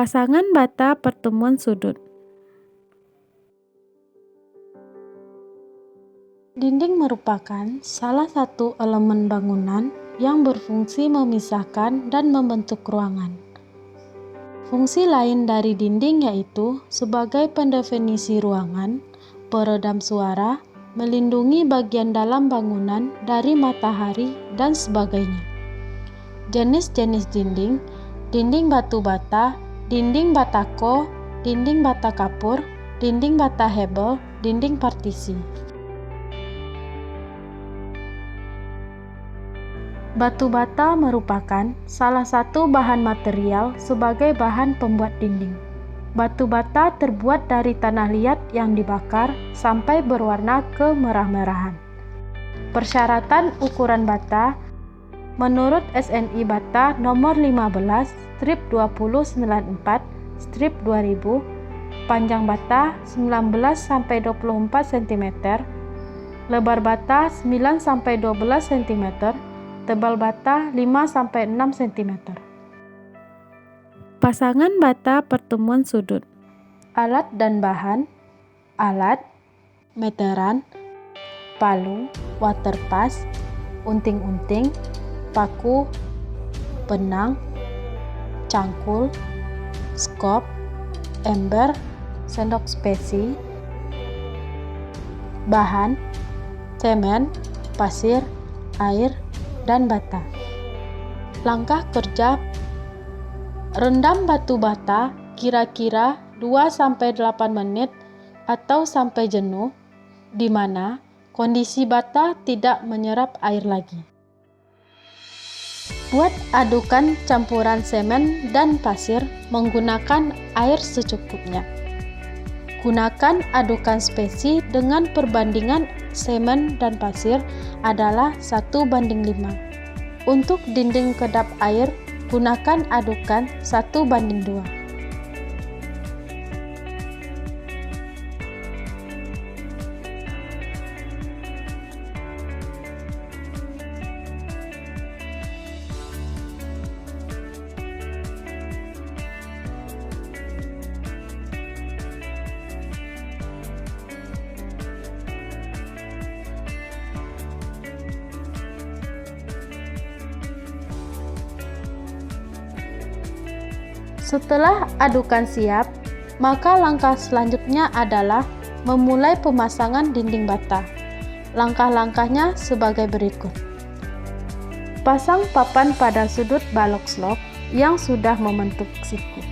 Pasangan bata pertemuan sudut. Dinding merupakan salah satu elemen bangunan yang berfungsi memisahkan dan membentuk ruangan. Fungsi lain dari dinding yaitu sebagai pendefinisi ruangan, peredam suara, melindungi bagian dalam bangunan dari matahari, dan sebagainya. Jenis-jenis dinding: dinding batu bata, dinding batako, dinding bata kapur, dinding bata hebel, dinding partisi. Batu bata merupakan salah satu bahan material sebagai bahan pembuat dinding. Batu bata terbuat dari tanah liat yang dibakar sampai berwarna kemerah-merahan. Persyaratan ukuran bata menurut SNI Bata nomor 15 strip 2094 strip 2000, panjang bata 19-24 cm, lebar bata 9-12 cm, tebal bata 5-6 cm. Pasangan bata pertemuan sudut. Alat dan bahan: alat, meteran, palu, waterpas, unting-unting, paku, benang, cangkul, skop, ember, sendok spesi. Bahan: semen, pasir, air, dan bata. Langkah kerja: rendam batu bata kira-kira 2-8 menit atau sampai jenuh, di mana kondisi bata tidak menyerap air lagi. Buat adukan campuran semen dan pasir menggunakan air secukupnya. Gunakan adukan spesi dengan perbandingan semen dan pasir adalah 1:5. Untuk dinding kedap air, gunakan adukan 1:2. Setelah adukan siap, maka langkah selanjutnya adalah memulai pemasangan dinding bata. Langkah-langkahnya sebagai berikut. Pasang papan pada sudut balok slop yang sudah membentuk siku.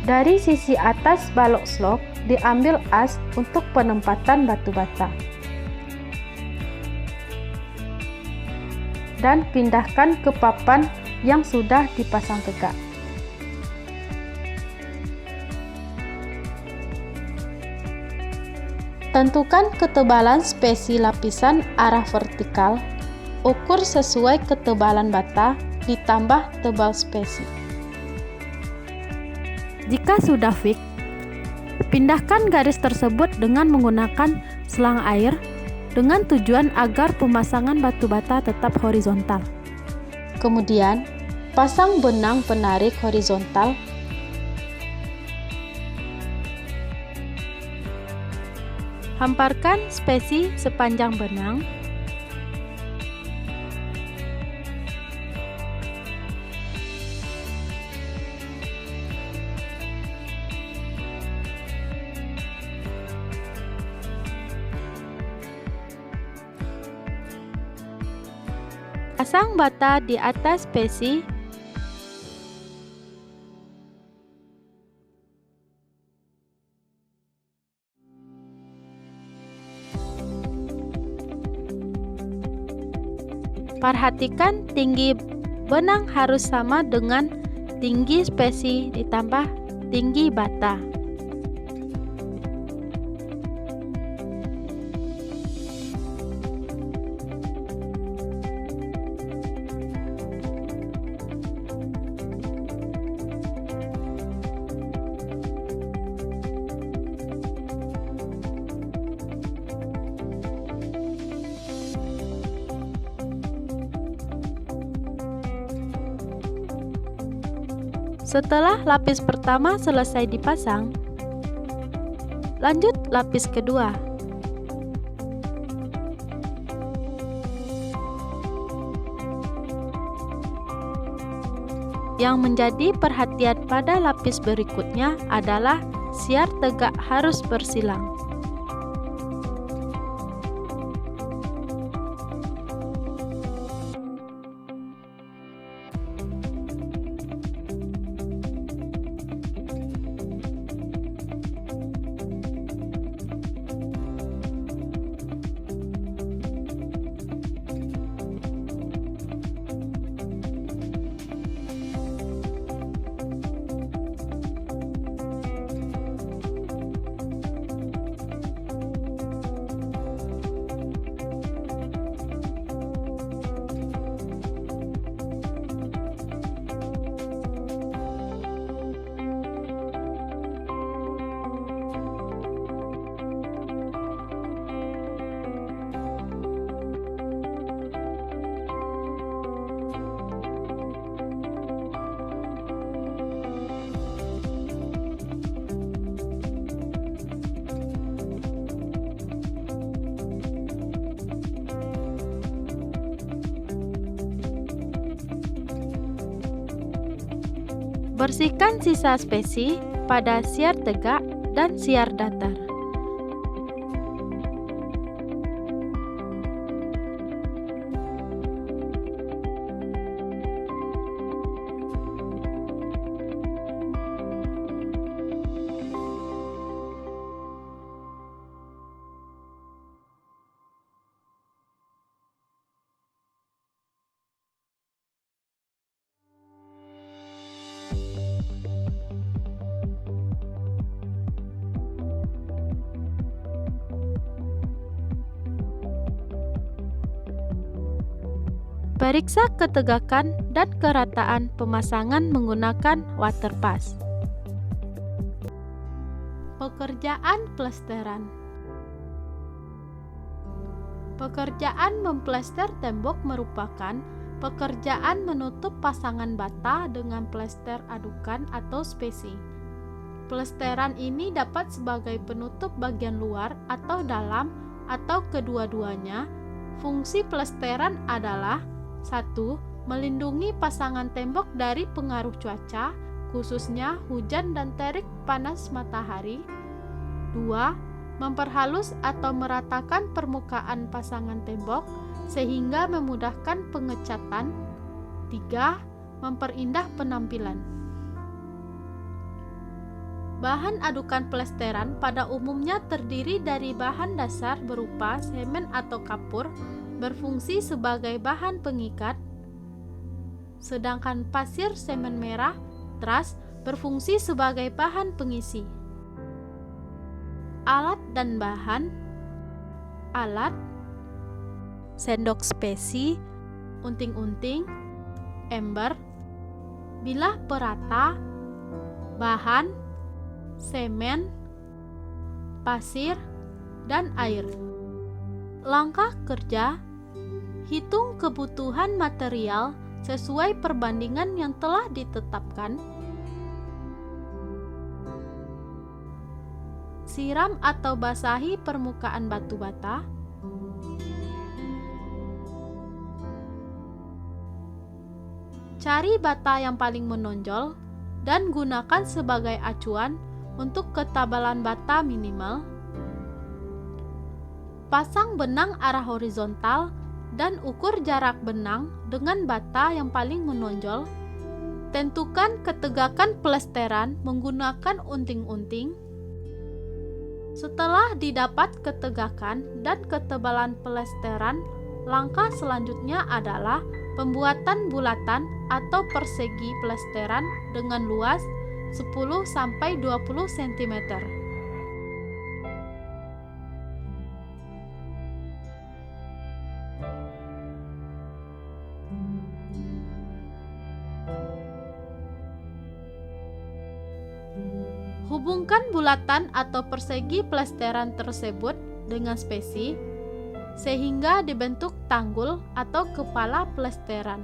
Dari sisi atas balok slop diambil as untuk penempatan batu bata. Dan pindahkan ke papan yang sudah dipasang tegak. Tentukan ketebalan spesi lapisan arah vertikal, ukur sesuai ketebalan bata ditambah tebal spesi. Jika sudah fix, pindahkan garis tersebut dengan menggunakan selang air dengan tujuan agar pemasangan batu bata tetap horizontal. Kemudian, pasang benang penarik horizontal. Hamparkan spesi sepanjang benang. Pasang bata di atas spesi. Perhatikan tinggi benang harus sama dengan tinggi spesi ditambah tinggi bata. Setelah lapis pertama selesai dipasang, lanjut lapis kedua. Yang menjadi perhatian pada lapis berikutnya adalah siar tegak harus bersilang. Bersihkan sisa spesi pada siar tegak dan siar datar. Periksa ketegakan dan kerataan pemasangan menggunakan waterpass. Pekerjaan plesteran. Pekerjaan memplester tembok merupakan pekerjaan menutup pasangan bata dengan plester adukan atau spesi. Plesteran ini dapat sebagai penutup bagian luar atau dalam atau kedua-duanya. Fungsi plesteran adalah 1. Melindungi pasangan tembok dari pengaruh cuaca, khususnya hujan dan terik panas matahari. 2. Memperhalus atau meratakan permukaan pasangan tembok sehingga memudahkan pengecatan. 3. Memperindah penampilan. Bahan adukan plesteran pada umumnya terdiri dari bahan dasar berupa semen atau kapur, berfungsi sebagai bahan pengikat, sedangkan pasir semen merah, teras, berfungsi sebagai bahan pengisi. Alat dan bahan. Alat: sendok spesi, unting-unting, ember, bilah perata. Bahan: semen, pasir, dan air. Langkah kerja: hitung kebutuhan material sesuai perbandingan yang telah ditetapkan. Siram atau basahi permukaan batu bata. Cari bata yang paling menonjol dan gunakan sebagai acuan untuk ketebalan bata minimal. Pasang benang arah horizontal dan ukur jarak benang dengan bata yang paling menonjol. Tentukan ketegakan plesteran menggunakan unting-unting. Setelah didapat ketegakan dan ketebalan plesteran, langkah selanjutnya adalah pembuatan bulatan atau persegi plesteran dengan luas 10-20 cm. Hubungkan bulatan atau persegi plesteran tersebut dengan spesi sehingga dibentuk tanggul atau kepala plesteran.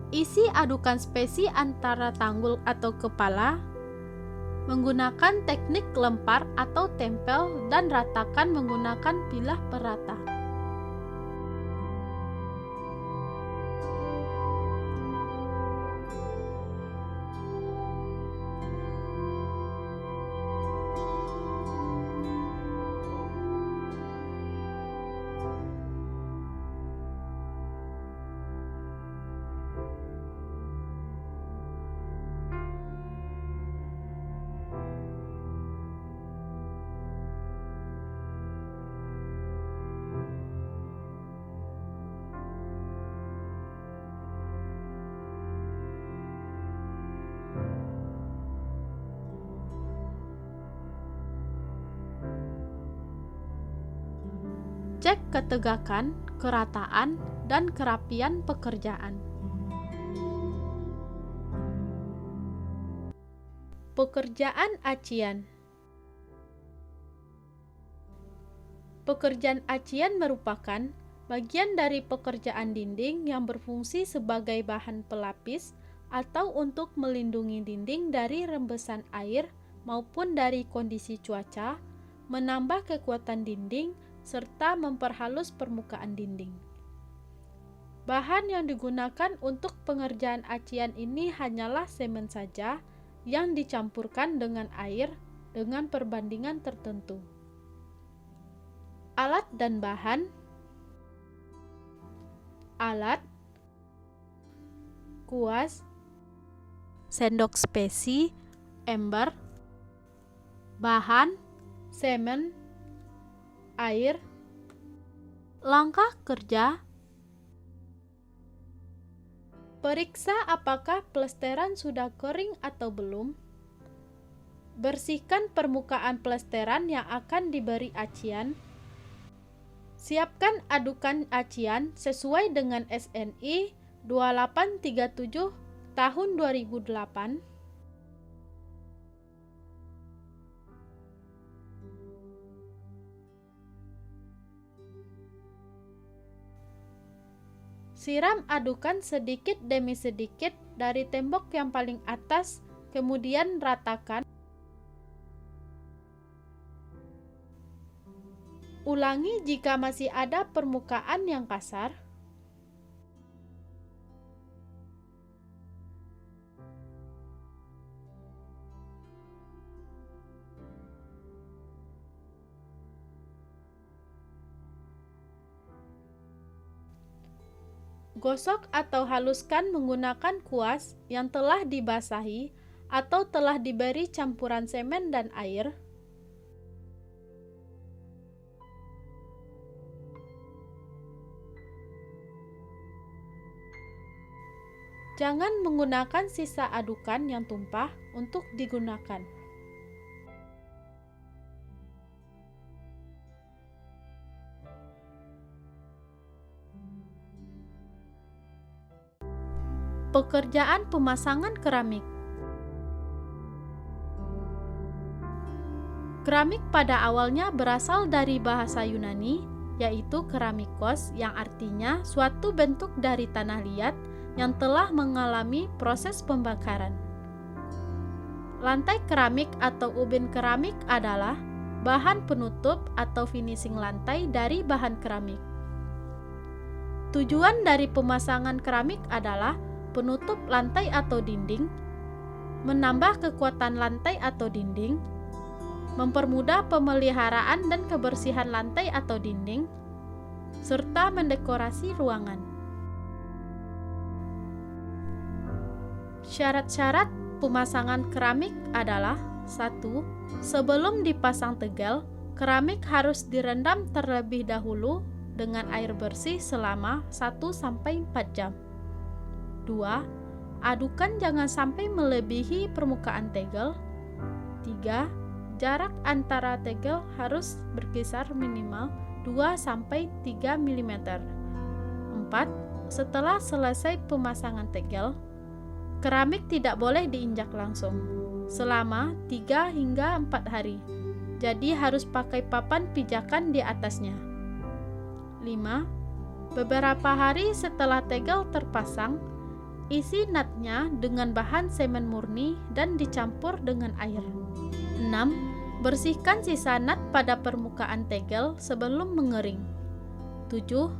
Isi adukan spesi antara tanggul atau kepala menggunakan teknik lempar atau tempel dan ratakan menggunakan bilah perata. Cek ketegakan, kerataan, dan kerapian pekerjaan. Pekerjaan acian. Pekerjaan acian merupakan bagian dari pekerjaan dinding yang berfungsi sebagai bahan pelapis atau untuk melindungi dinding dari rembesan air maupun dari kondisi cuaca, menambah kekuatan dinding, serta memperhalus permukaan dinding. Bahan yang digunakan untuk pengerjaan acian ini hanyalah semen saja yang dicampurkan dengan air dengan perbandingan tertentu. Alat dan bahan. Alat: kuas, sendok spesi, ember. Bahan: semen, air. Langkah kerja: periksa apakah plesteran sudah kering atau belum. Bersihkan permukaan plesteran yang akan diberi acian. Siapkan adukan acian sesuai dengan SNI 2837 tahun 2008. Siram adukan sedikit demi sedikit dari tembok yang paling atas, kemudian ratakan. Ulangi jika masih ada permukaan yang kasar. Gosok atau haluskan menggunakan kuas yang telah dibasahi atau telah diberi campuran semen dan air. Jangan menggunakan sisa adukan yang tumpah untuk digunakan. Pekerjaan pemasangan keramik. Keramik pada awalnya berasal dari bahasa Yunani, yaitu keramikos, yang artinya suatu bentuk dari tanah liat yang telah mengalami proses pembakaran. Lantai keramik atau ubin keramik adalah bahan penutup atau finishing lantai dari bahan keramik. Tujuan dari pemasangan keramik adalah penutup lantai atau dinding, menambah kekuatan lantai atau dinding, mempermudah pemeliharaan dan kebersihan lantai atau dinding, serta mendekorasi ruangan. Syarat-syarat pemasangan keramik adalah: 1. Sebelum dipasang tegel, keramik harus direndam terlebih dahulu dengan air bersih selama 1-4 jam. 2. Adukan jangan sampai melebihi permukaan tegel. 3. Jarak antara tegel harus berkisar minimal 2-3 mm. 4. Setelah selesai pemasangan tegel, keramik tidak boleh diinjak langsung selama 3 hingga 4 hari. Jadi harus pakai papan pijakan di atasnya. 5. Beberapa hari setelah tegel terpasang, Isi natnya dengan bahan semen murni dan dicampur dengan air. 6. Bersihkan sisa nat pada permukaan tegel sebelum mengering. 7.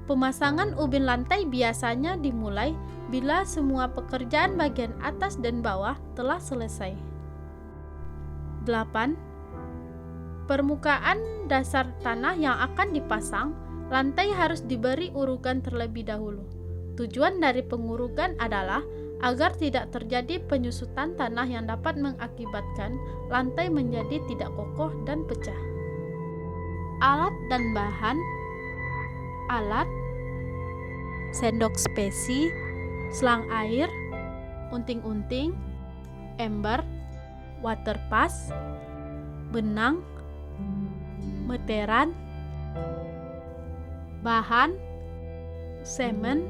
Pemasangan ubin lantai biasanya dimulai bila semua pekerjaan bagian atas dan bawah telah selesai. 8. Permukaan dasar tanah yang akan dipasang, lantai harus diberi urugan terlebih dahulu. Tujuan dari pengurugan adalah agar tidak terjadi penyusutan tanah yang dapat mengakibatkan lantai menjadi tidak kokoh dan pecah. Alat dan bahan: alat, sendok spesi, selang air, unting-unting, ember, water pass, benang, meteran. Bahan: semen,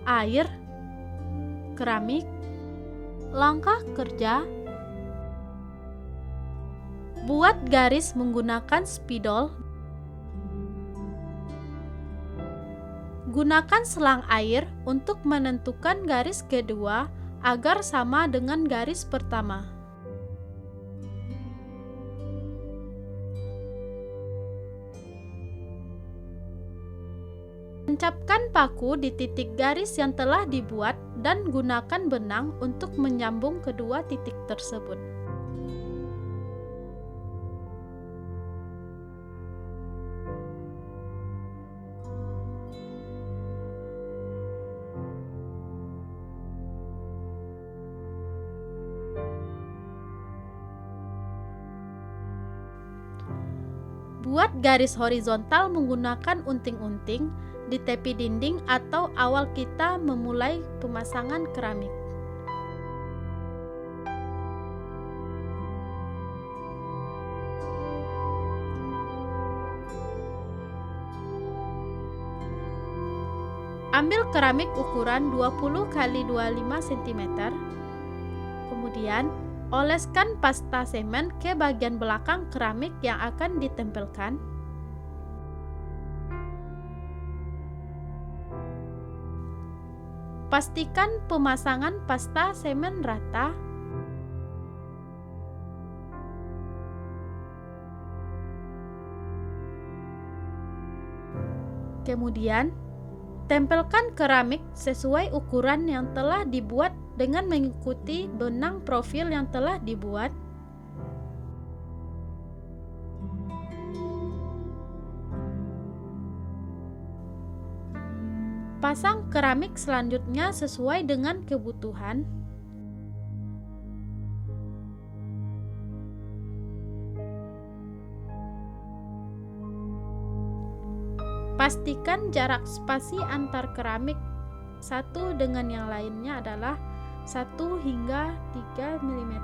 air, keramik. Langkah kerja: buat garis menggunakan spidol. Gunakan selang air untuk menentukan garis kedua agar sama dengan garis pertama. Tancapkan paku di titik garis yang telah dibuat dan gunakan benang untuk menyambung kedua titik tersebut. Buat garis horizontal menggunakan unting-unting di tepi dinding atau awal kita memulai pemasangan keramik. Ambil keramik ukuran 20 x 25 cm. Kemudian, oleskan pasta semen ke bagian belakang keramik yang akan ditempelkan. Pastikan pemasangan pasta semen rata. Kemudian, tempelkan keramik sesuai ukuran yang telah dibuat dengan mengikuti benang profil yang telah dibuat. Pasang keramik selanjutnya sesuai dengan kebutuhan. Pastikan jarak spasi antar keramik satu dengan yang lainnya adalah 1 hingga 3 mm.